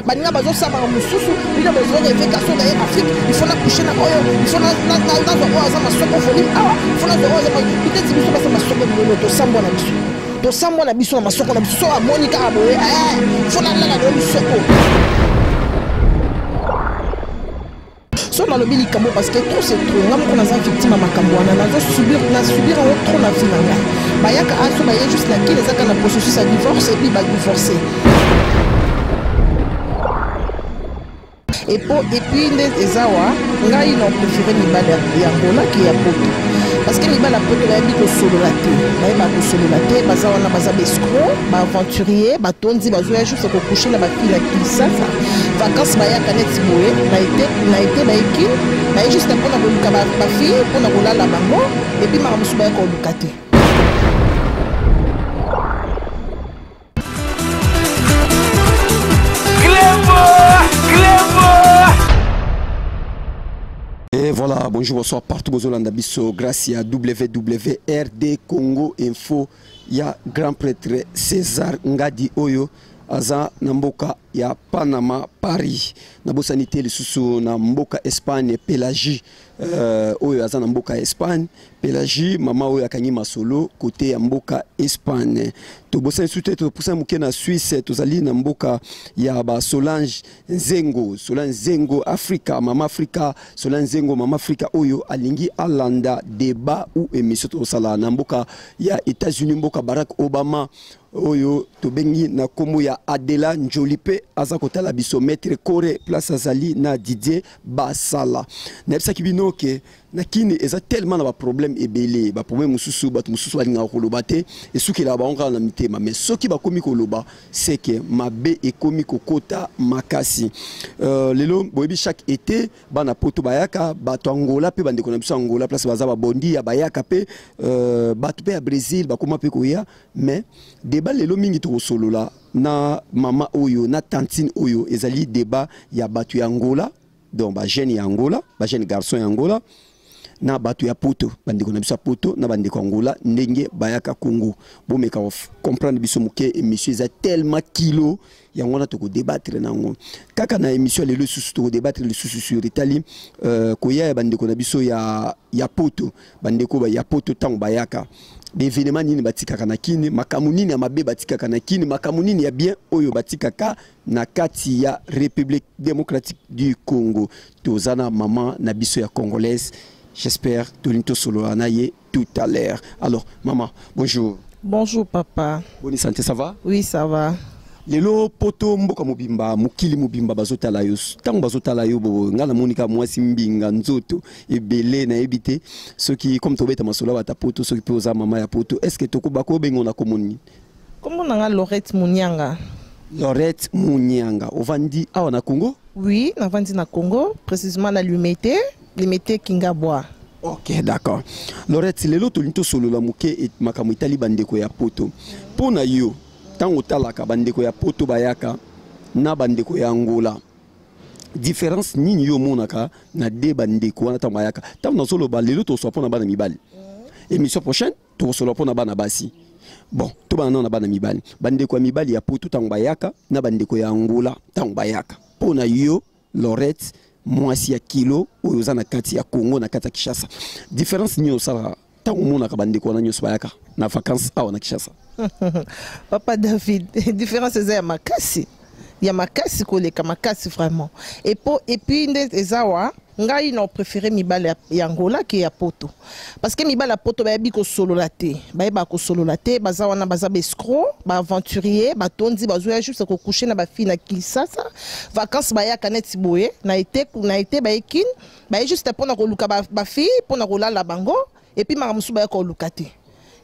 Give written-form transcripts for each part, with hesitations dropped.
baninga bazo saba mususu bino bazo rêver kaso d'ailleurs Afrique il faut na coucher na oyo il faut na oyo za masoko folim awa il faut na oyo peut-être biso basa masoko bino to sambo na biso to sambo na biso na masoko na biso a Monica aboye il faut na la na bisoko so dans le bilicamo parce que trop c'est trop ngam ko na za victime ma kambwana na subir trop na vie na ngai bayaka aso baye juste la kile zaka na processus à divorce et puis ba divorcer et puis ezawa ngai non préféré mibala ya Angola qui ya poto parce que mibala poto ba bi ko solo la te ba solo la te baza wana baza escroc ba aventurier ba tondi bazo ya juste ko coucher na ba fille la Kinshasa vacances bayaka neti boye na été baiki ba juste pour na koluka ba fille pour na kolala bango et puis mara musu ba ko luka te. Et voilà, bonjour, bonsoir partout, bonjour, grâce à WWRD Congo Info, il y a grand prêtre César Ngadi Oyo, Aza Namboka, il y a Panama, Paris, Nabosanité, le sous Namboka, Espagne, Pélagie, Oyo, Aza Namboka, Espagne, Pélagie, Mama Oyo, Akanyi Masolo, côté Mboka, Espagne. Tobosan soute to pousa muke na Suisse tozali na mboka ya ba Solange Nzengo Africa Mama Africa Solange Nzengo Mama Africa oyo alingi alanda débat ou émission to sala na mboka ya États-Unis mboka Barack Obama oyo tobengi na kombo ya Adela Njolipe aza kotala biso maître Kore place azali na Didier Basala na bisa kibino ke na kini eza tellement na ba problème ebele ba problème mususu ba mususu alinga koloba te et suki la ba onga na mitema mais soki ba komi koloba c'est que mabe e komi kokota makasi lelo boyebi chaque été bana poto bayaka bato Angola pe bande kona biso Angola place baza ba bondi ya bayaka pe bato pe ya Brésil ba koma pe koya mais débat lelo mingi to solola na mama oyo na tantine oyo ezali débat ya bato ya Angola donc ba jeune ya Angola ba jeune garçon ya Angola na batu ya poto bandeko na biso poto na bandeko Angola ndenge bayaka Congo bomeka comprendre biso muke émission za tellement kilo ya ngona to ko débattre nango kaka na émission le susu to débattre le susu sur Italie koya bandeko na biso ya poto bandeko ba ya poto tango bayaka d'événements nini batika kana kini makamunini ya mabe batika kana kini makamunini ya bien oyo batika ka na kati ya République démocratique du Congo tozana maman na biso ya congolaise. J'espère Tolinto Solo Anaye tout à l'heure. Alors, maman, bonjour. Bonjour, papa. Bonne santé, ça va? Oui, ça va. Lelo poto mboka mobimba, mukili mobimba bazota la yo. Tango bazota la yo bo ngala monika mwasi mbinga nzoto ebele na ebité. Ceux qui comme tobeta masolo bata poto, ceux qui posa mama ya poto. Est-ce que toko bako bengo na komoni? Comment on a Lorette Munyanga? Lorette Munyanga. Ovandi awa na Congo? Oui, na vandi na Congo, précisément na Limité Kingabwa. Ok, d'accord. Lorette, lelo tolinto solo la muke et makamu itali bandeko ya poto. Pona yo, tango talaka bandeko ya poto bayaka na bandeko ya Angola. Différence nini yo monaka na de bandeko wana tango bayaka. Tango na solo ba lelo to so pona bana mibali. Émission prochaine, to solo pona bana basi. Bon, to bana na bana mibali. Bandeko ya mibali ya poto tango bayaka na bandeko ya Angola tango bayaka. Pona yo, Lorette mwasi ya kilo oyo na kati ya Congo na kati ya Kinshasa. Différence ni osala tango mona ka bandeko na nyoso bayaka na vacances awa na Kinshasa. Papa David, différence eza ya makasi. Ya makasi koleka makasi vraiment. Et puis ezawa ngai non préféré mibala ya Angola qui ya poto. Parce que mibala poto ba bi ko solo la te. Ba ko solo la te, baza wana baza escroc, ba aventurier, ba tondi bazo ya juste ko coucher na ba fille na Kinshasa. Vacances ba ya kaneti boye, na été ba ekin, ba juste pour na ko luka ba fille, pour na ko la bango et puis mara musu ba ko luka te.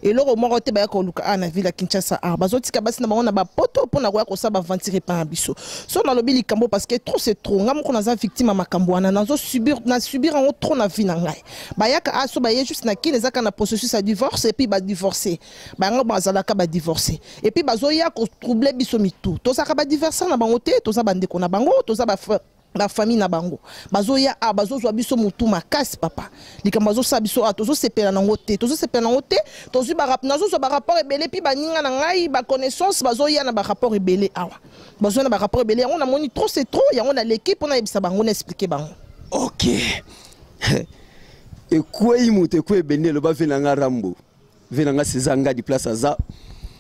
Et là, au moins, on a vu la ville à Kinshasa. Bazotika basi na bango na ba poto pour na ko sa ba ventire pa biso. So na lobi likambo parce que trop c'est trop. Ngam ko na za victime ma makambo wana na subir en trop na vie na ngai. Ba yaka aso ba ye juste na kine zaka na processus à divorce et puis ba divorcer. Ba ngo bazalaka ba divorcer. Et puis bazo ya ko troubler biso mitu. To zaka ba divorcer na bango te, to za bande ko na bango, to za ba la famille na bango bazo ya a bazo zwa biso mutu makasi papa likambo bazo sa biso a tozo sepela nango te tozo ba rap nazo zo ba rapport ebele pi baninga na ngai ba connaissance bazo ya na ba rapport ebele awa bazo na ba rapport ebele yango na moni trop c'est trop yango na l'équipe on a ebisa bango na expliquer bango. OK. Et quoi imuté quoi ebende lo ba venanga Rambo venanga Césanga di place aza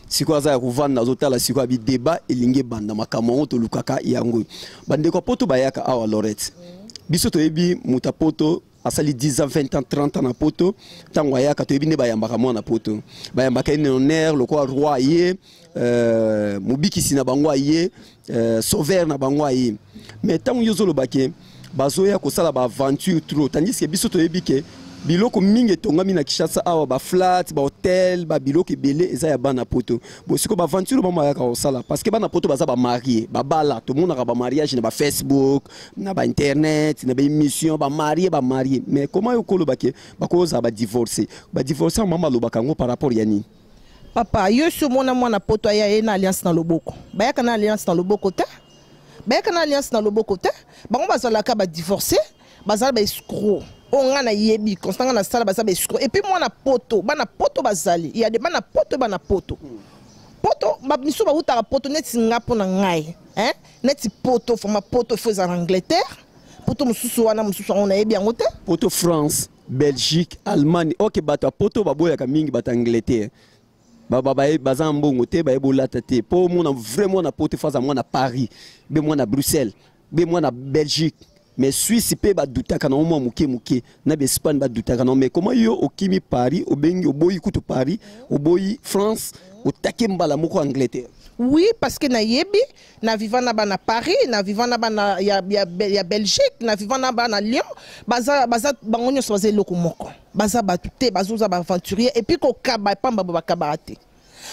siko aza ya kuvanda azotala siko abi débat elinge banda makambo to lukaka yango bande ko poto bayaka awa Lorette biso to yebi muta poto asali 10 ans 20 ans 30 ans na poto tango ayaka to yebi ne bayambaka mwana poto bayambaka ene honneur loko roi ye mubikisi na bango aye sauveur na bango aye mais tango yozolo bake bazoya ko sala ba aventure trop tandis que biso to yebi ke biloko mingi tongami na Kinshasa awa ba flat ba hotel ba biloko ebele eza ya bana poto bo siko ba aventure ba mayaka osala parce que bana poto baza ba marié ba bala to mona ka ba mariage na ba Facebook na ba internet na ba émission ba marié mais comment yokolo bake bakoza ba divorcer mama lo bakango par rapport yani papa yo so mona poto ya na alliance na loboko bayaka na alliance na loboko te bango bazalaka ba divorcer bazala ba escroc on a yebi constant na sala baza ba escroc et puis bana poto bazali il y a des bana poto poto ba miso ba uta poto net singapo na ngai hein net poto forma poto faux en Angleterre poto mususu on a yebi yango te poto France Belgique Allemagne OK bata poto baboya ka mingi bata Angleterre baza mbongo te ba ebolata te po mona vraiment na poto faza mona Paris be mona Bruxelles be mona Belgique mais Suisse pe ba dutaka na mo muke na be Espagne ba dutaka na mais comment yo okimi Paris obengi oboyi kutu Paris oboyi France otake mbala moko Angleterre. Oui parce que na yebi na vivant na bana Paris na vivant na bana ya Belgique na vivant na bana Lyon baza bango nyonso baza eloko moko baza batute bazoza ba aventurier et puis ko kaba pamba ba kabarate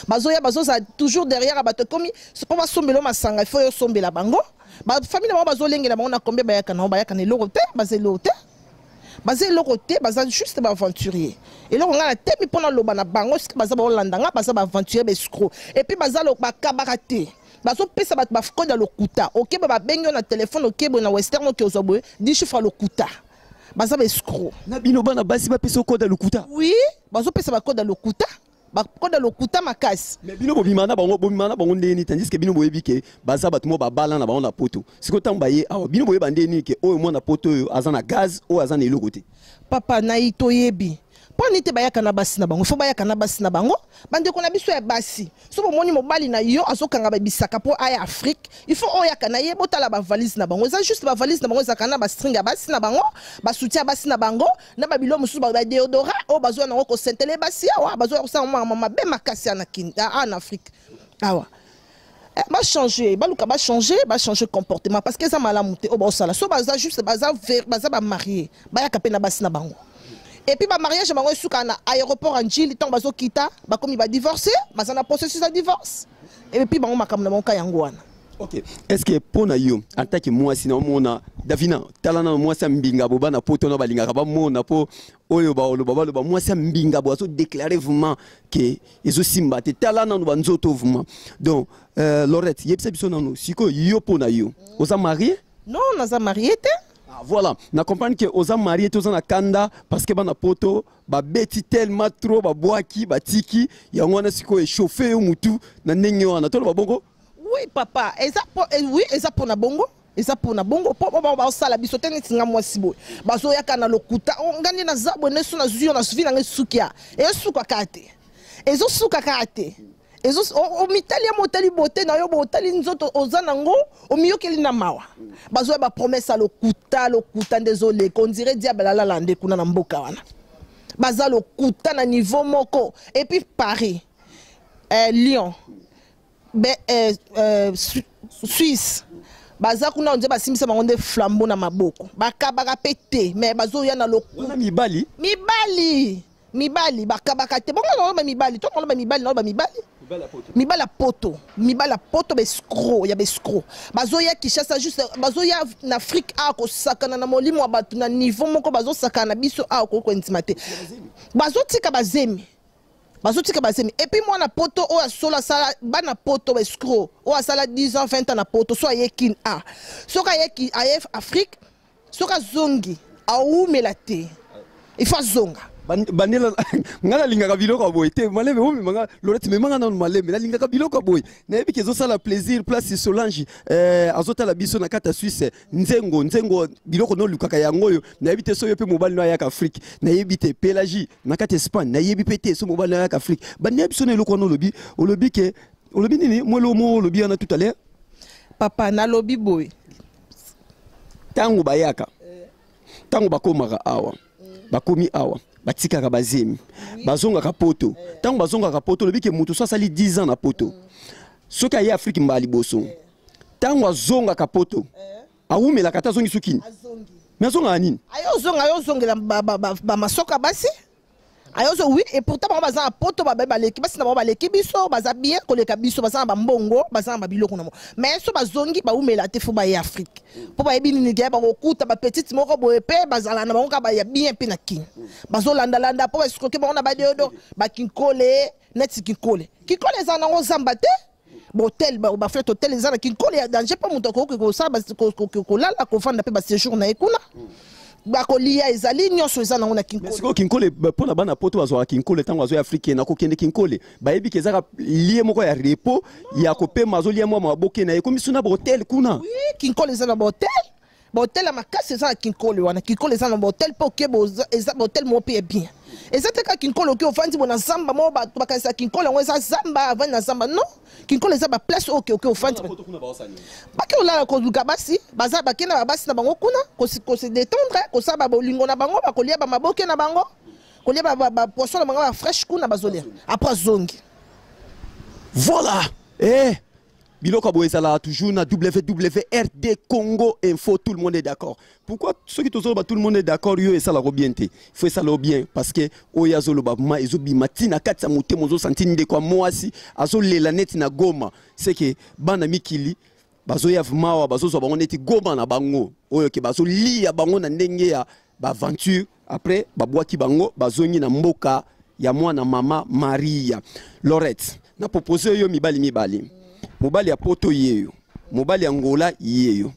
bazoya bazoza toujours derrière abato komi c'est pas sombelo masanga il faut yo sombela bango ba famille na bazo lengela bango na combien bayaka na eloko te baza eloko te baza juste ba aventurier eloko nga na temi pona loba na bango ce baza ba holandanga baza ba aventurier ba escroc et puis baza lo ba kabarate bazo pesa bat ba fkoda lokuta OK ba bengo na téléphone OK na western OK ozoboye 10 chiffres lokuta baza ba escroc na bino bana basi ba pesa koda lokuta oui bazo pesa ba koda lokuta bakoda lokuta makasi mais bino bomimana bango ndeni tandis que bino boyebi ke baza batumo ba bala na bango na poto siko tamba ye awa bino boyeba ndeni ke oyo mona poto oyo azana gaz oyo azana eloko te papa na ito yebi poni te bayaka na basi na bango fo bayaka na basi na bango bande ko na biso ya basi so bomoni mobali na yo azokanga ba bisaka po aya Afrique il faut oyaka na ye botala ba valise na bango za juste ba valise na bango za kana ba string ya basi na bango ba soutien basi na bango na ba bilo musu ba deodorant o bazo na ko sentele basi awa bazo ko sa mama be makasi en Afrique awa ba changer ba changer comportement parce que ça malamu te o ba sala so baza juste baza ba marié ba yaka pe na basi na bango. Et puis ba mariage bango suka na aéroport en Jili tant bazo kita ba komi ba divorcer baza na processus de divorce et puis bango makambo na bango yango wana. OK est-ce que pona yo en tant que moi sina mona Davina talana moi sa mbinga boba na poto na balinga ba mona po oyo ba oloba ba moi sa mbinga bo azo déclarer vraiment que ezo simba te talana no banzoto vraiment donc Lorette yebisa biso nano siko yo pona yo oza marié non naza marié te. Voilà, na comprendre que aux hommes mariés tous en Kanda parce que bana poto ba beti tellement trop ba boaki ba tiki ya ngwana siko échauffé au mutu na ndenge wana to ba bongo. Oui papa, eza pona bongo. Eza pona bongo po ba sala biso tene tinga mwasi boy. Bazo yaka na lokuta ngandi na zabo nesu na zuyo na suvi na sukia. E suka kate. Ezo suka kate. Ezo o mitalia motali bote na yo botali nzoto ozanango o miyokeli na mawa bazo ba promesse lokuta désolé qu'on dirait diable la lande kuna na mboka wana baza lokuta na niveau moko et puis Paris Lyon Suisse baza kuna onje basimisa bango nde flambeau na maboko bakabaka pete mais bazo ya na lokuta mibali bakabaka te bongo na mibali to na mibali mibala poto be escroc ya be escroc bazoya Kinshasa juste bazoya na Afrique a ko sakana na molimo abatu na niveau moko bazo sakana biso a ko intimate bazotika bazemi bazotika bazemi et puis mwana poto oyo asola sala bana poto escroc oyo asala 10 ans 20 ans na poto so ayeki a soki ayeki aye Afrique soki azongi aumela te il faut azonga bandela ngala lingaka biloko boy te maleme omi manga lorette memanga na maleme na lingaka biloko boy na yebi kezo sala plaisir place Solange azota la biso na kata Suisse nzengo biloko no lukaka yango yo na yebi te so yope mobali no ayaka Afrique na yebi te Pélagie na kata Espagne na yebi pete so mobali no ayaka Afrique bandi biso na eloko no lobi olobi ke olobi nini mwelo mo olobi na tout à l'heure papa na lobi boy tango bayaka tango bakomaka awa bakomi awa batikaka bazemi bazongaka poto tango bazongaka poto lobi ke mutu so asali 10 ans na poto soki aye Afrique mbali boso tango azongaka poto awumelaka ta zongi sukini mais azonga nini ayozongela bamasoka basi ayozo oui et pourtant baza na poto baleki basi na baleki biso baza bien koleka biso baza na bambongo baza na babiloko na mo mais so bazongi baumela te fo baye Afrique po bayebi nini ke bakokuta bapetite moko boye pe bazala na bango ka baya bien pe na kin bazolanda po escroquer bango na badeodo bakinkole neti kinkole eza nango zamba te botel baflet hotel eza na kinkole ya danger po mutu akoki kosala kolala kofanda pe baséjour na ekuna bakolia ezali nyonso eza nango na kinkole siko kinkole pona bana poto bazwa kinkole tango azwa africain na kokende kinkole bayebi ke ezaka lie moko ya repos ya kopema azolia mwa maboke na ekomi suna botel kuna oui kinkole eza na botel ya makasi eza na kinkole wana kinkole eza na botel po ke eza botel mo pe bien eza te ka kinkole oki ofandi bona zamba mo bato bakanisa kinkole yango eza zamba avandi na zamba non kinkole eza baplace oki ofandi bake olala koluka basi baza bakenda babasi na bango kuna kosi détendre kosala bolingo na bango bakolia bamaboke na bango kolia bapoisson na bango bafresh kuna bazolia après zongi voilà biloko boezala toujours na WWRD Congo Info, tout le monde est d'accord. Pourquoi ceux qui sont tout le monde est d'accord, yo et ça la bien te. Faut ça la bien parce que oyazo lo babma ezobi matina katsa mote mozo santini de kwa moasi azo lela net na goma. C'est que bana mikili bazo ya mawa bazo zo bango neti goma na bango. Oyo ke bazo lia bango na ndenge ya ba aventure après babwaki bango bazongi na mboka ya mwana mama Maria. Lorette na proposer yo mibali. Mobali ya poto yeyo mobali ya ngola yeyo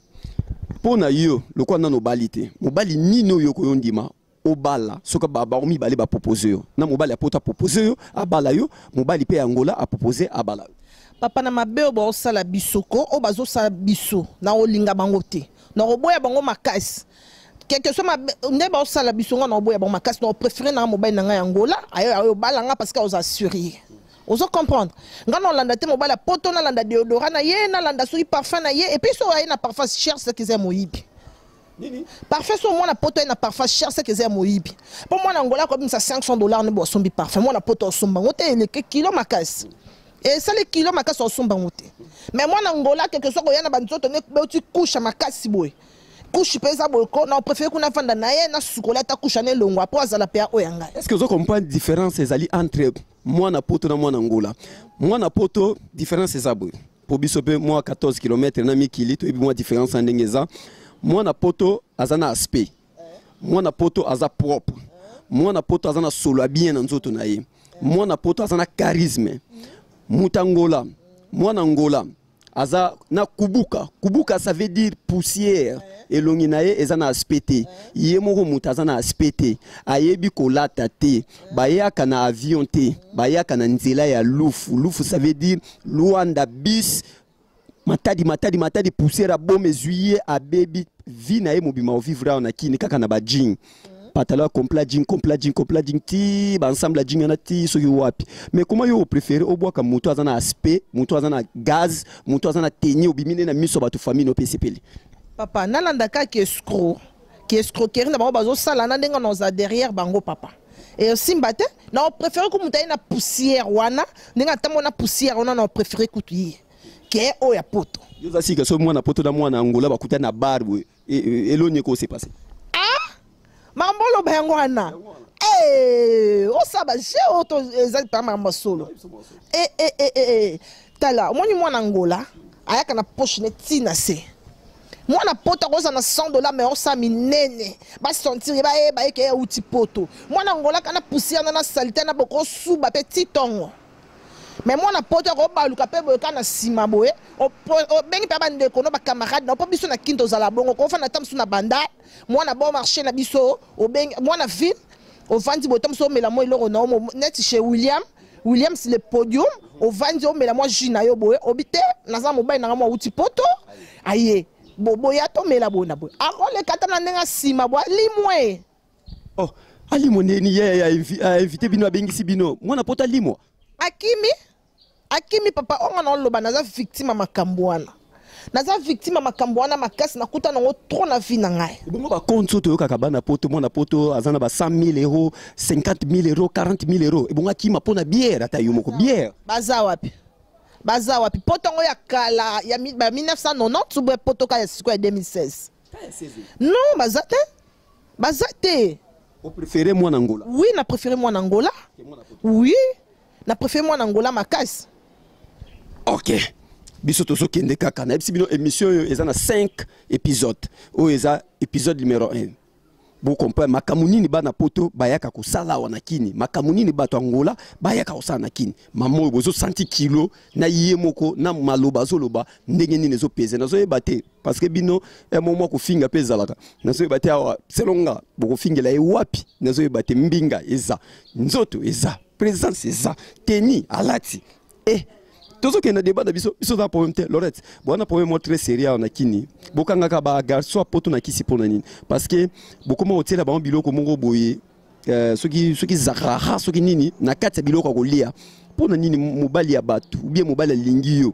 pona yo lokwa nano balite mobali nino yo ko yondima obala soka baba omi bale ba proposer yo na mobali ya poto proposer yo abala yo mobali pe ya ngola a proposer abala papa na mabeo ba sala bisoko o bazo sala biso na olinga bango te na oboya bango makasi quelque soit ne ba sala bisonga na oboya bango makasi na préférer na mobali na nga ya ngola ayo balanga parce que aux assurer. Vous comprendre ngana olanda te mobala poto na landa deodorant na ye na landa soki parfum na ye et puis so aye na parfum cher ce que c'est moyibi nini parfum so moi na poto na parfum cher ce que c'est moyibi pour moi na ngola comme ça $500 ne bo sombi parfum moi na poto somba ngote le kilo makasi et ça les kilo makasi somba ngote mais moi na ngola quelque soit ko yana banzoto ne beuti couche makasi boy couche pesa bolko na préfère kuna fanda na ye na sukola ta couche na longo après azala pe oyanga. Est-ce que vous comprenez différence ezali entre moi na poto na moi na ngola moi na poto différence ezabwe pour bisope moi 14 km na mikili to ebi moi différence en ndengeza moi na poto azana aspect moi na poto aza propre moi na poto azana solo bien na nzoto na ye moi na poto azana charisme mutangola moi na ngola aza na kubuka ça veut dire poussière et longinaye ezana aspecté yemoko mutazana aspecté ayebi kolata te bayaka na avion te bayaka na nzela ya lufu ça veut dire luanda bis matadi poussière bombe juillet a baby vi na ye mobima vivre na kini kaka na ba jean pantalon complet jean ti ba ensemble jean na ti so wapi mais comment yo préférer au bois comme moto azana aspect moto azana gaz moto azana tenir obimine na miso batu famille no PCPL papa nalanda ka ki escroquerie na bango bazo sala na ndenga noza derrière bango papa et aussi mbate na préférer ko mutaye na poussière wana ndenga tamona poussière wana na préférer kutuyi ke o ya poto yo za sika so mwana poto na mwana ngola bakuta na bar elonye ko se passer mambolo bango wana osaba je auto ezali pa mamba solo tala omoni mwana ngola ayaka na poche ne tina se Moi na poto koza na $100 mais on sa minene. Ba sentir ba ke outi poto. Moi na ngola kana poussière na salité na boko suba petit tongo. Mais moi na poto ko ba luka pe boye kana sima boye. O bengi pa bande ko no ba camarade na po biso na kinto za la bongo ko fa na tamsu na banda. Moi na bon marché na biso o bengi moi na ville au vandi botom so mela mo iloro na net chez William. William c'est le podium au vandi o mela mo jina yo boye obite na za mobile na mo outi poto. Aye. Bobo ya to mela bona boy akole katana ndenga sima bwa limwe oh alimo neni ya invité bino abengisi bino mwana pota limo akimi papa onga na loba naza victime makambwana naza victime makambwana makasi nakuta nango trop na vie na ngai bongo ba compte to yoka kabana poto mwana poto azana ba 100 000 euros 50 000 euros 40 000 euros e bongo akima pona bière ata yo moko bière baza wapi potongo ya kala ya 1990 tubwe potoka ya siku ya 2016 non bazate vous préférez moi Angola oui na préféré moi Angola oui na préféré moi Angola makasi OK biso tozo kende kaka na bino émission eza na 5 épisodes o eza épisode numéro 1 vous comprenez makamunini bana poto bayaka ko sala wana kini makamunini bato Angola bayaka ko sala na kini mamo bozo senti kilo na yemoko na maloba zoloba ndenge nini zo peze nazo ebate parce que bino moment ko finga peza laka nazo ebate awa selonga boko fingela e wapi nazo ebate mbinga eza nzoto eza présence eza teni alati tozo kena débat na biso za problème te Lorette bona problème très sérieux na kini bokanga ka ba garçon poto na kisi pona nini parce que bokoma otela ba biloko mongo boye soki zakara soki nini na kati biloko ko lia pona nini mobali ya batu ou bien mobali lingi yo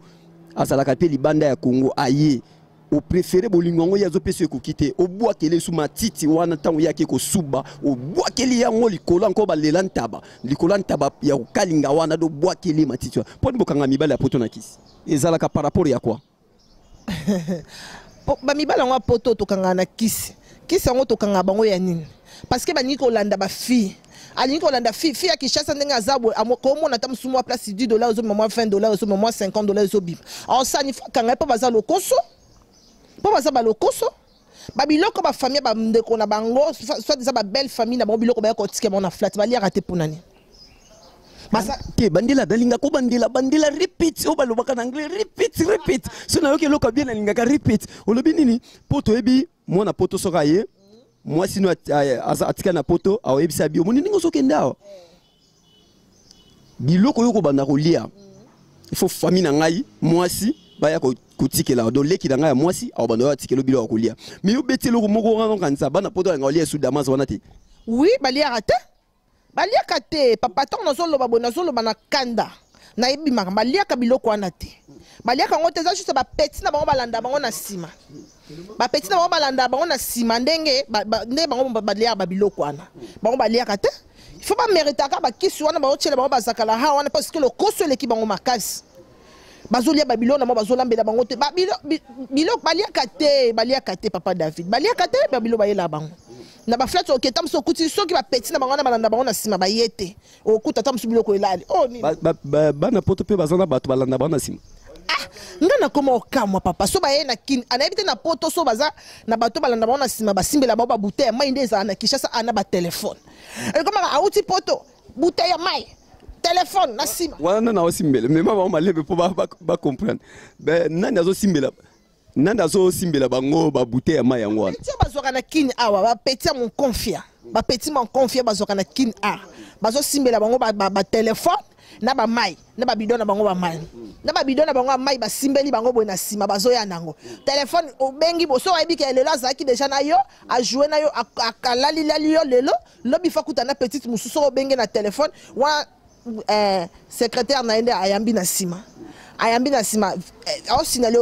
azalaka pe libanda ya Congo aye au préféré bolingo ya zo pese ko kite o boa kele sous matiti wana tango yake ko suba o boa kele yango likolo encore ba lelantaba ya kalinga wana do boa kele matiti poni bokanga mibala ya poto na kisi ezalaka par rapport ya quoi ba mibala ngwa poto to kanga na kisi yango to kanga bango ya nini parce que ba niko landa ba fille ali ko landa fille ya Kinshasa ndenga azabo ko mona tam sumo place $10 au moment $20 au moment $50 au bim en ça ni kanga pa baza lokoso po baza ba lokoso ba biloko ba famille ba ndeko na bango soit des ba belle famille na ba biloko ba ko tike mona flat ba lia raté ponani basa ke bandela dalinga ko bandela repeat o ba lobaka na anglais repeat so na yoke loka bien na linga ka repeat o lobi nini poto ebi mona poto soka ye moi sino atika na poto a ebisa bio moni ningo soke ndao biloko yoko banda ko lia il faut famille na ngai moi si ba ya ko kutikela do leki danga ya mwasi au bando atikelo bilo akolia mais yo betelo ko moko ngana kanisa bana poto ngalia sous damas wana te oui balia kate papa ton nozolo babona zolo bana kanda na ebima balia ka biloko wana te balia ka ngote za juste ba petit na bango balanda bango na sima ba petit na bango balanda bango na sima ndenge bango balia ba biloko wana bango balia kate il faut pas mériter ka ba kisu wana ba otela bango bazakala ha wana parce que le koso leki bango makasi bazolia babilo na mo bazolambela bango te bilo balia kate papa David balia kate babilo bayela bango na ba flat o ketam so kuti so ki ba petit na bango na balanda bango na sima bayete o kuta tam so biloko elali oh ni bana poto pe bazana bato balanda bango na sima ngana koma okamwa papa so baye na kin anayebite na poto so baza na bato balanda bango na sima basimbela bango ba bouteille mai ndeza na Kinshasa ana ba téléphone e koma auti poto bouteille ya mai téléphone na sima wana na osimbela mais mama malebe po ba comprendre ben nani azo simbela bango ba bouteille ya mai yango wana ti bazoka na kin awa ba petit mon confiant bazoka na kin a bazo simbela bango ba téléphone na ba mai na ba bidon na bango ba mai na ba bidon na bango mai ba simbeli bango bo na sima bazo ya nango téléphone o bengi bo so ayebi ke lelo azaki déjà na yo a jouer na yo akalali yo lelo lobi fakuta na petite mususu o bengi na téléphone wa secrétaire naende ayambi na sima au signalé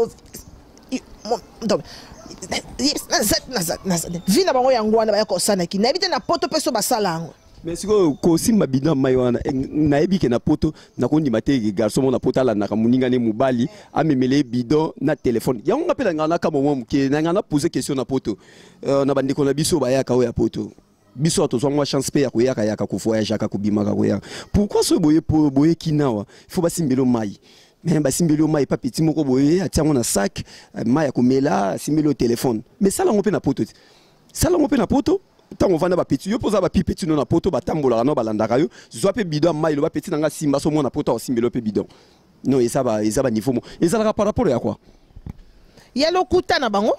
vina bango yango wana bayako sana ki na ebite na poto peso basala yango mais siko ko simba bina mai wana na ebike na poto na kondi mate garçon mona poto ala na kamuninga ne mubali amemele bidon na téléphone yango ngapela ngana kama mwa muke na ngana poser question na poto na bandiko na biso bayaka o ya poto biso to zwa chance pe ya koyaka ko voyage ka ko bimaka ko ya pourquoi so boye kinawa il faut basimbelo mai mais basimbeli o mai pa petit moko boye atiango na sac mai ya komela simbeli o téléphone mais ça la ngopé na poto ça la ngopé na poto tango vanda ba petit yo poza ba petit no na poto batambola no balandaka yo zwa pe bidon mai lo ba petit nanga simba so mona poto o simbeli pe bidon non et ça ba niveau mo et ça la par rapport à quoi ya lokuta na bango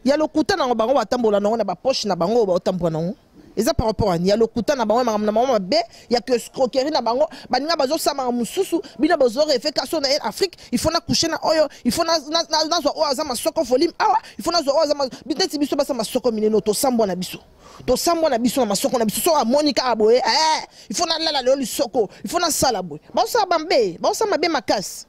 ya lokuta na bango batambola na ba poche na bango ba tambola na et ça par rapport à ya lokuta na bango na mama be ya que escroquerie na bango baninga bazo sama mususu bina bazo refait kaso na Afrique il faut na coucher na oyo il faut na zo oza masoko volume awa il faut na zo oza biteti biso basa masoko mineno to sambo na biso na masoko na biso so Monica aboye il faut na lala le soko il faut na sala boye baso bambe baso mabe makasi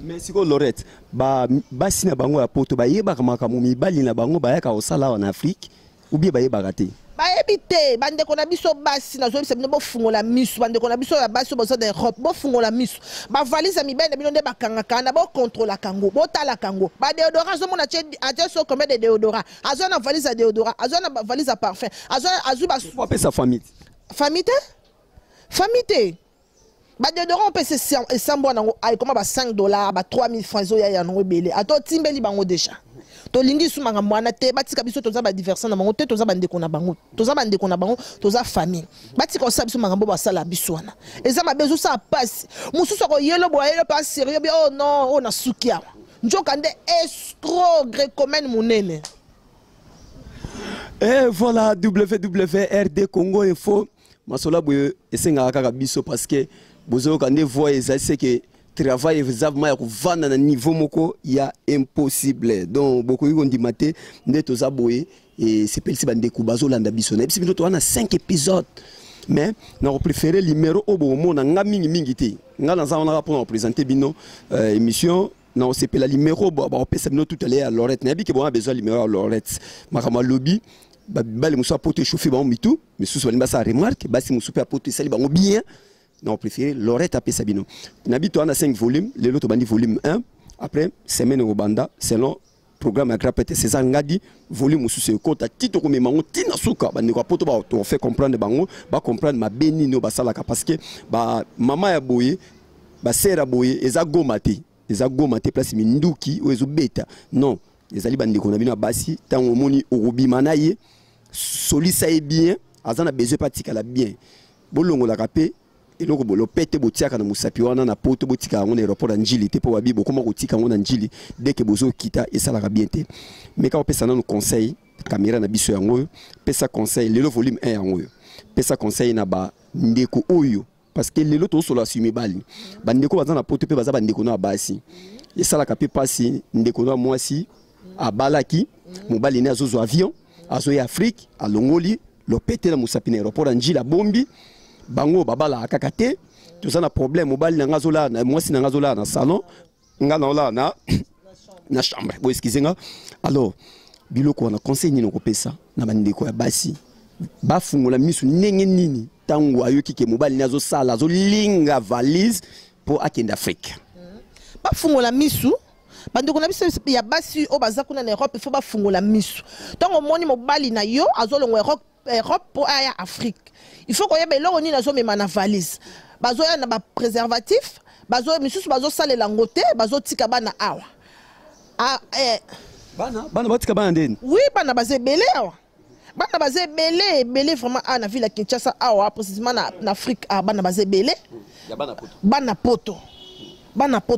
mais siko Lorette basi na bango ya poto bayebaka makambo mibali na bango bayaka osala na Afrique ou bien bayebaka te baebite bandeko na biso basi na zobisa bino bofungola misu bandeko na biso ya basi boza d'Europe bofungola misu bavalise mibali na bino nde bakangaka na bocontrôla kango botala kango badeodorant azomona atie so combien de déodorant azwa na valise ya déodorant azwa na valise ya parfum azwi sa famille te badeodorant mpe esambo nango ayekoma ba $5 ba 3000 francs ezoya yango ebele ato timbeli bango deja tolingi sumanga mwana te batika biso toza ba diversion na bango te toza bandeko na bango toza famille batika osa biso makambo basala biso wana eza mabezo sa passe mususu ko yelo boyelo pas sérieux bi oh non on a sukia njoka nde escroc grécomen munene. Et voilà WWRD Congo Info masola boye esenga kaka biso parce que bozo kande voix c'est que travail exactement ya kovanda na niveau moko ya impossible donc beaucoup on dit maté ndeto za boye et c'est pelsi bande ku bazolanda biso na biso bino to wana 5 épisodes mais na préféré numéro obo mona nga mingi te nga na za on a pour présenter bino émission na c'est la numéro ba pesa bino tout à l'heure à Lorette na bi ke bon besoin numéro à Lorette makama lobby bale muso apote chauffer ba mitu mais sous bali ba ça remarque ba si muso pe apote sali ba bien. Non, préféré Lorette a Sabino. Nabito a 5 volumes, les autres bandi volume 1. Après, semaine au banda, selon programme à Grapete César Ngadi, volume sous ce côté, titre comme mango, tina souka, bandi ko poto ba to fait comprendre bango, ba comprendre ma benino ba salaka parce que ba maman ya boye, ba sera boye, eza gomate place minduki ou ezo beta. Non, les ali bandi ko na bino basi, tango moni orubi manaye, solisa e bien, azana besoin pratique la bien. Bolongo la rapé et donc bolo pete botiaka na musapi wana na poto botika ngona aéroport na njili te po babibo comment botika ngona njili dès que bozo kita et ça la bien te mais quand pesa na nous conseil caméra na biso yango pesa conseil le volume 1 yango pesa conseil na ba ndeko oyo parce que lelo to solo asumi bali bandeko baza na poto pe baza bandeko na basi et ça la kapé pasi ndeko na mwasi abalaki mobali ne azozo avion azoya Afrique alongoli lo pete na musapi na aéroport na njili bombi bango babala akakate tout ça na problème mobali na ngazola na mwasi na ngazola na salon nga na ola na chambre bo excusez-moi alors biloko na conseil ni ko pesa na bandeko ya basi ba fungola misu nenge nini tango ayoki ke mobali nazo sala zo linga valise pour akenda Afrique ba fungola misu bandeko na biso ya basi o baza kuna na Europe il faut ba fungola misu tango moni mobali na yo azolongo Europe pour aya Afrique il faut qu'on y ait l'eau ni na zo mema na valise bazo ya na ba préservatif bazo misusu bazo sale langote bazo tika bana awa bana batika bana ndeni oui bana baze belé awa bana baze belé vraiment à na ville ya Kinshasa awa précisément na Afrique bana baze belé ya bana poto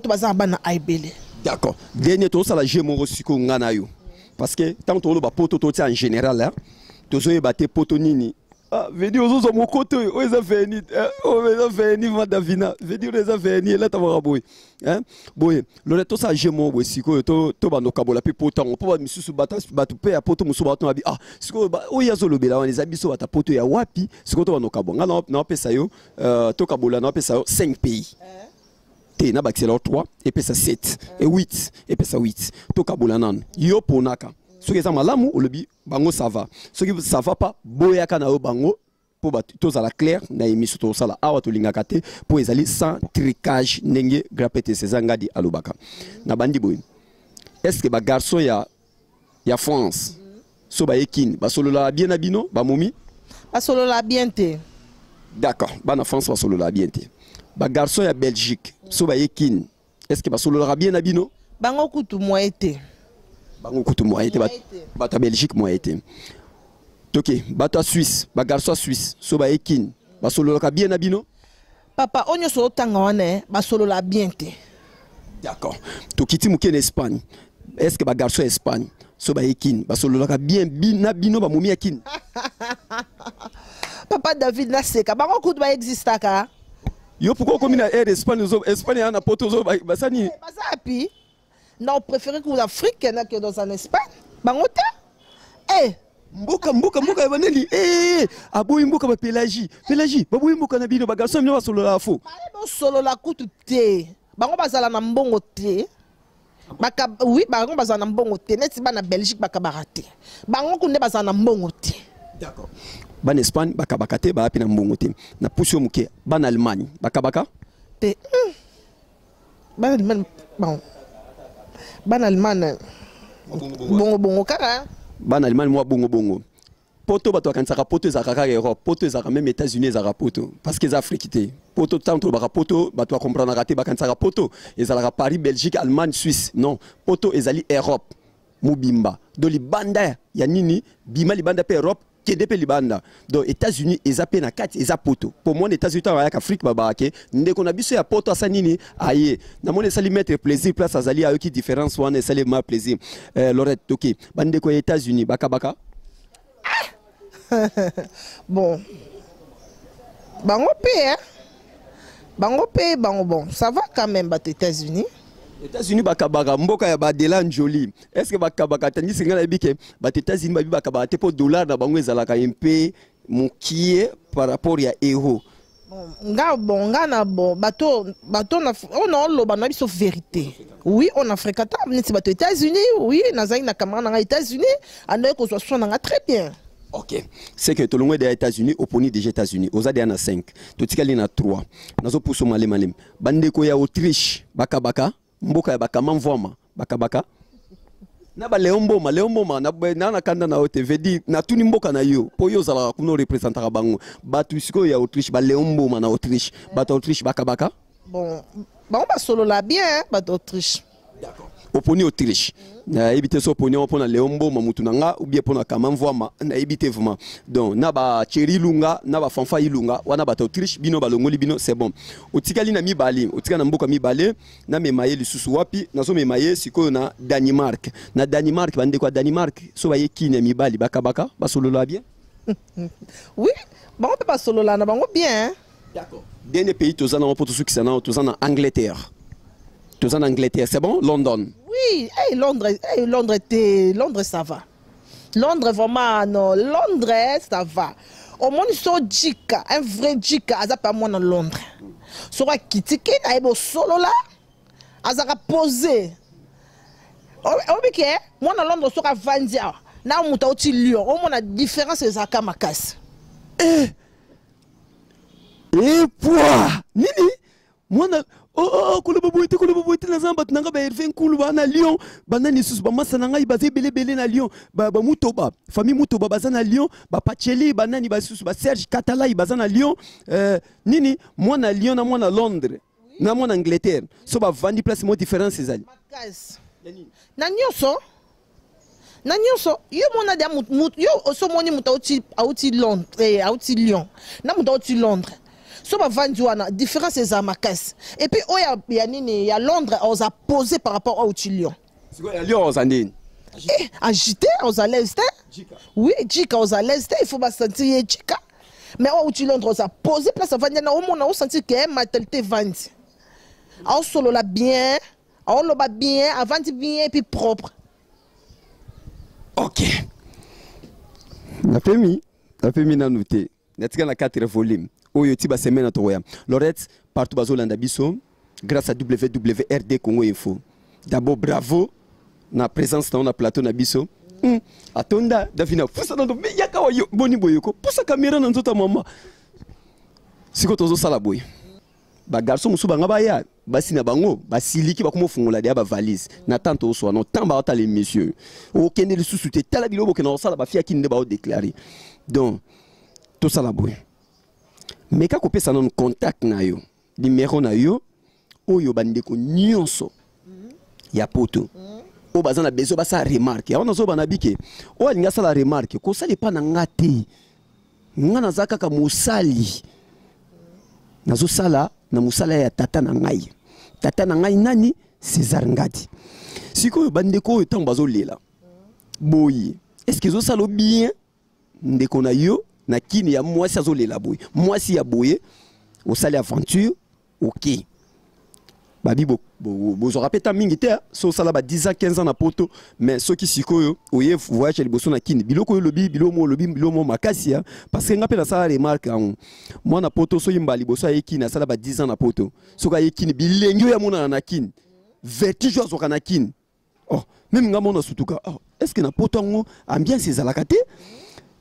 baza bana ay belé. D'accord dernier to sala jemo siko ngana yo parce que tant to lo ba poto to en général hein to zo yebate poto nini. Ah, veut aux mon côté, aux affaires, aux affaires, Madavina, veut dire les affaires, là, t'as voir, boy. Hein, boy, le tout ça, j'ai mon boy, si quoi, to bano kabola, puis pourtant, on peut pas me sous battre, battre, payer à poto, moussou baton, ah, si quoi, oh, y'a zolo bela, on les habits sur ta poto, y'a wapi, si quoi, to bano kabola, non, pesa yo, to kabola, non, pesa yo, 5 pays. T, na baxelo 3, et pesa 7, et 8, et pesa 8, to kabola nan, yo ponaka. Ce qui est malamu ou le bi bango ça va ce qui ça va pas boyaka na o bango pour tous à la claire na émission tout ça la awa to linga kate pour ezali sans tricage nenge grapete sezangadi alobaka na bandi boy est-ce que ba garçon ya France so ba ekin ba solo la bien abino ba momi ba solo la bien te d'accord ba na France ba solo la bien te ba garçon ya Belgique so ba yekin est-ce que ba solo bien na bino bango kutu moi été bango kutu moi été ba ta Belgique moi été toke ba ta Suisse ba garçon Suisse so ba yekin ba solo bien na bino papa onyo so tanga wana ba solo la bien te. D'accord. Tokiti muke en Espagne. Est-ce que ba garçon Espagne so ba yekin ba solo bien na bino ba momi yekin papa David na seka bango kutu ba existaka. Yo pourquoi comme na air Espagne zo Espagne ana poto zo ba sani basapi non préféré que l'Afrique que dans en Espagne bango te mboka baneli aboyi mboka ba Pélagie baboyi mboka na bino ba garçon bino ba solo la fo ba solo la kutu te bango bazala na mbongo te baka oui bango bazala na mbongo te neti ba na Belgique baka barate bango kunde bazala na mbongo te. D'accord. Ban Espagne baka te ba api na mbongo te na pusio muke ban Allemagne baka te ban Allemagne bon ban Allemagne bongo kaka ban Allemagne moi bongo poto bato akansaka poto ezaka kaka Europe poto ezaka même États-Unis ezaka poto parce que les Afrique te poto tanto baka poto bato comprendre raté bakansaka poto ezalaka Paris Belgique Allemagne Suisse non poto ezali Europe mubimba do libanda ya nini bima libanda pe Europe kedepe libanda donc États-Unis ezape na kati ezapoto pour moi États-Unis ta ya Afrique babake ndeko na biso ya poto asa nini aye na mone sali mettre plaisir place azali ayo ki différence wana sali ma plaisir Lorette toki bandeko ya États-Unis baka bon bango pe bango bon ça va quand même bat États-Unis bakabaka mboka ya Badelan Jolie est-ce que bakabaka tandi singa na bike bat États-Unis babi bakabaka te po dollar na bango ezalaka mpe mukie par rapport ya euro nga na bon bato na on lo bana biso vérité oui on Afrique ta neti bato États-Unis oui nazali na camarade na États-Unis ando ko so na très bien. Ok, c'est que tout le monde des États-Unis opponi des États-Unis aux ADN à 5 tout tikali na 3 nazo pousso malem bandeko ya Autriche baka mboka ya baka mamvoma baka na ba leomboma na kanda na OTV di na tuni mboka na yo po yo zala kuno représentera bango batu siko ya Autriche ba leomboma na Autriche batu Autriche baka bon ba solo la bien batu Autriche. D'accord. Oponi Autriche na ebite so oponi opona leombo mamutu nanga ou bien pona kamamvoma na ebite vraiment donc na ba cheri lunga na ba fanfa ilunga wana ba Autriche bino balongoli bino c'est bon otikali na mibali otika na mboka mibale na memaye lisusu wapi nazo memaye sikoyo na Danemark bande kwa Danemark so baye kine mibali baka basolola bien oui bon on peut pas solo la na bango bien. D'accord. Dernier pays tozana on poto suki sana tozana Angleterre. Tous en Angleterre, c'est bon? London? Oui, Londres ça va. Londres vraiment, non, Londres ça va. Au moins, ils sont djika, un vrai djika, ça pas moi dans Londres. Sora kitiki, na solo là, azara posé. Ok, moi dans Londres, sora vandia, na muta oti Lyon, au moins la différence c'est zaka makas. Poa, nini? Moi koloba boite na zamba tunanga ba Hervé Nkulu ba na Lyon bana ni sus ba masa nanga ibaze belé na Lyon ba mutoba famille mutoba baza na Lyon ba Pacheli bana ni ba sus ba Serge Katala baza na Lyon nini moi na Lyon na moi na Londres na moi na Angleterre so ba vandi place mo différence ezali na nyonso yo mona dia yo so moni muta auti Londres auti Lyon na muta auti Londres so ba vandi wana différence eza makasi et puis oya ya nini ya Londres on a posé par rapport au Lyon. C'est quoi ya Lyon on s'andine agité on a l'est oui jika on a l'est il faut pas sentir jika mais au Londres on a posé place vandi na au mona on sentir que matalité vandi on solo la bien on lo ba bien avant bien et puis propre. Ok na femi na noter natika na 4 volumes oyo tiba semaine na toya Lorette partout bazolanda biso grâce à WWRD Congo Info. D'abord bravo na présence na plateau na biso atonda davina fusa na me yaka wa boni boyoko pusa caméra na nzota mama siko tozo sala boy ba garçon musu banga baya basi na bango basiliki bakomo fungola dia ba valise na tanto so no tamba ata les messieurs o kende le susu te tala bilobo ke na sala ba fia kinde ba o déclarer donc to sala boy mais quand on peut s'en contact na yo numéro na yo oyo bandeko nyonso ya poto o bazana bezo basa remarque on azo banabike o alinga sala remarque ko sali pa na ngate ngana zaka ka musali nazo sala na musala ya tata na ngai nani César Ngadi siko bandeko oyo tango bazo lela boyi est-ce que zo salo bien ndeko na yo na kini ya mwasi azo lela boyi mwasi ya boye au sali aventure ok babi bozo rapeta mingi te so sala ba 10 ans 15 ans na poto mais ceux qui sikoyo oye voyage liboso na kini biloko yo lobi bilomo makasi parce que ngape na sala remarque moi na poto so yimba liboso ya kini na sala ba 10 ans na poto so ka kini bilengi ya mona na kini vertige zo kana kini oh même nga mona sutuka oh est-ce que na poto ngo ambiance ezalaka te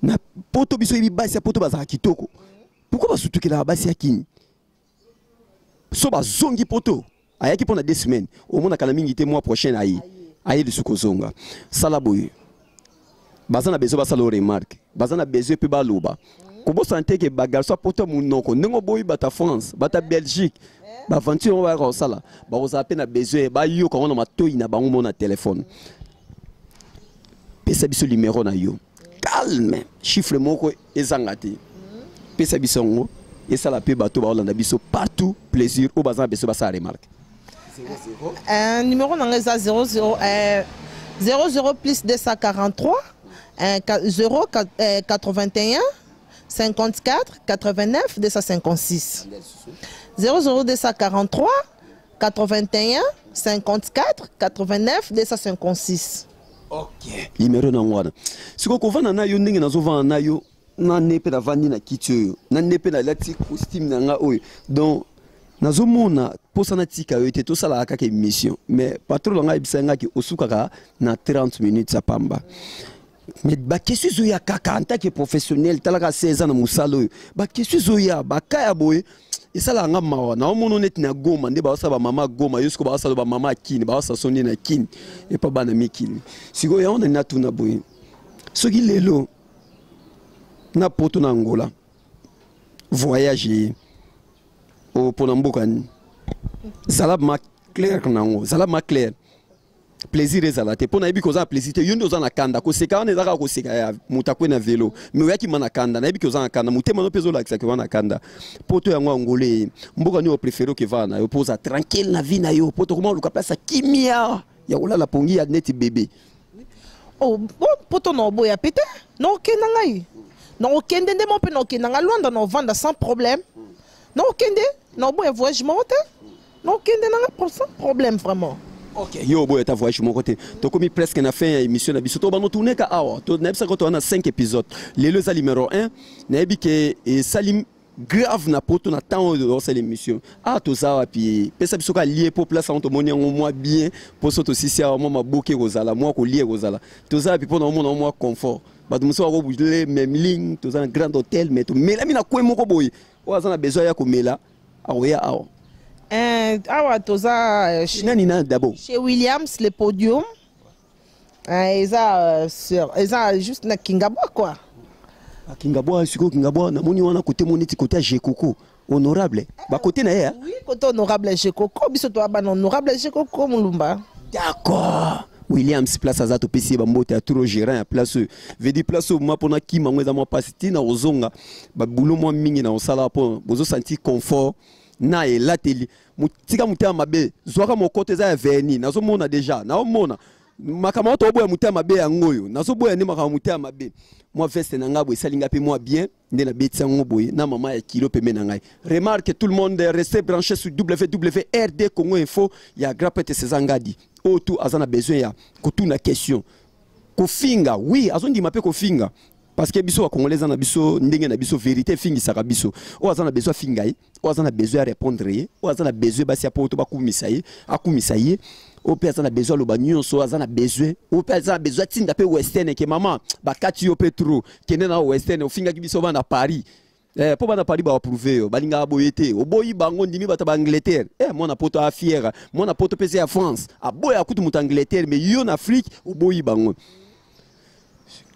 na poto biso yebi basi ya poto bazaka kitoko pourquoi basutukela basi ya kini so bazongi poto ayaki pona 2 semaines au moins na mingi te mois prochain ayi de sukozonga sala boye bazana bezo basala remarque bazana bezo pe baloba ko bo santé ke bagarso poto munoko ndingo boyi bata France bata Belgique ba aventure on va sala ba ko zape na bezo ba yo ko na matoyi na bango mona téléphone pesa biso numéro na yo calme chiffre moko ezangati pesa biso ngo et ça la paix bateau ba Hollande biso partout plaisir au bazan beso basa remarque 00 numéro nangeza 00 plus 243 0 81 54 89 256 00 243 81 54 89 256. Ok numéro na ngwana siko ko vana na yo ndenge nazo vana na yo na nepe na vandi na kiti na nepe na lati costume na nga oyo donc nazomona posa na tika yo te to sala kaka émission mais patron nga ibisanga ki osukaka na 30 minutes à pamba mais ba question zo ya kaka en tant que professionnel talaka 16 ans na musalo ba question zo ya ba kaya boy et ça la nga mawa na omono net na goma nde ba osaba mama goma yusko ba osaba mama kini ba osa soni na kini et pas bana mikini siko ya on na tuna boy soki lelo na poto na Angola voyager au Ponambokani Zalab ma clair nango Zalab ma clair plaisir ezalate pona ebi koza plaisir te yondo za na kanda ko seka on ezaka ko seka ya mutakwe na vélo mais yaki mana kanda na ebi koza na kanda mutema no pezo la kisa ke wana kanda poto yango angolais mboka ni o préférer que vana yo posa tranquille na vie na yo poto comment luka place kimia ya ola la pongi ya net bébé oh bon poto no boya pete no kenangai no kende ndemo pe no kenanga Luanda no vanda sans problème no kende no boya voyage monte no kende nanga sans problème vraiment. Ok, yo boy ta voyage mon côté. To komi presque na fin émission na biso to ba no tourner ka awa. To na bisa ko to na 5 épisodes. Le za numéro 1, na bi ke Salim grave na poto na temps de cette émission. Ah to za puis pesa biso ka lié pour place on to moni en moi bien pour so to sisi a moi maboke kozala moi ko lié kozala. To za puis pour na moi confort. Ba to muso ko bujele même ligne to za un grand hôtel mais to mela mina ko moko boy. O za na besoin ya ko mela awoya awa. Awa toza chez Williams le podium eza juste na Kingabwa quoi. Kingabwa siko Kingabwa na moni wana côté moniti côté Jekoko honorable ba côté na ya oui côté honorable Jekoko biso to ba honorable Jekoko mulumba. D'accord. Williams place azato pesi ba mbote ya turo gérant ya place veut dire place moi pona ki mangweza moi pasiti na ozonga ba boulot moi mingi na osala po bozo sentir confort na elateli mutika mutia mabe zwaka mokote za verni nazo mona déjà na mona makama to boya mutia mabe ya ngoyo nazo boya ne makama mutia mabe moi veste na ngabo esalinga pe moi bien nde na betisa ngoboye na mama ya kilo pe mena ngai remarque tout le monde restez branché sur WWRD Congo Info ya grapete Sezangadi otu azana besoin ya kotuna question kofinga oui azondi mape kofinga parce que biso wa congolais na biso ndenge na biso vérité fingi saka biso o azana besoin fingai o azana besoin répondre o azana besoin basi apoto bakumisa ye akumisa ye o pe azana besoin loba nyonso azana besoin o pe azana besoin tinda pe western ke mama bakati yo petro kende na western o finga biso ba na Paris po bana Paris ba approuver yo balinga boyete o boyi bango ndimi bata ba Angleterre moi na poto a fière moi na poto pese ya France a boya kutu muta Angleterre mais yo na Afrique o boyi bango.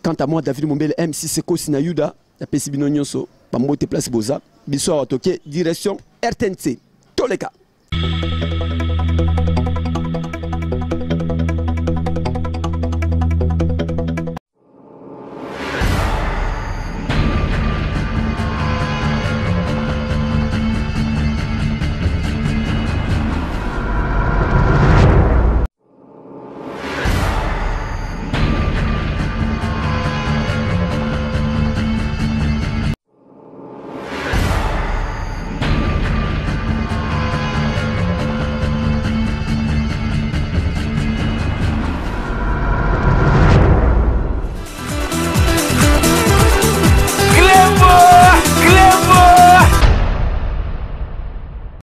Quant à moi, David Mombele, MC Seko Sinayuda, la Pesibino Nyonso, Pambote Place Boza, Bissou Atoke, direction RTNC. toleka.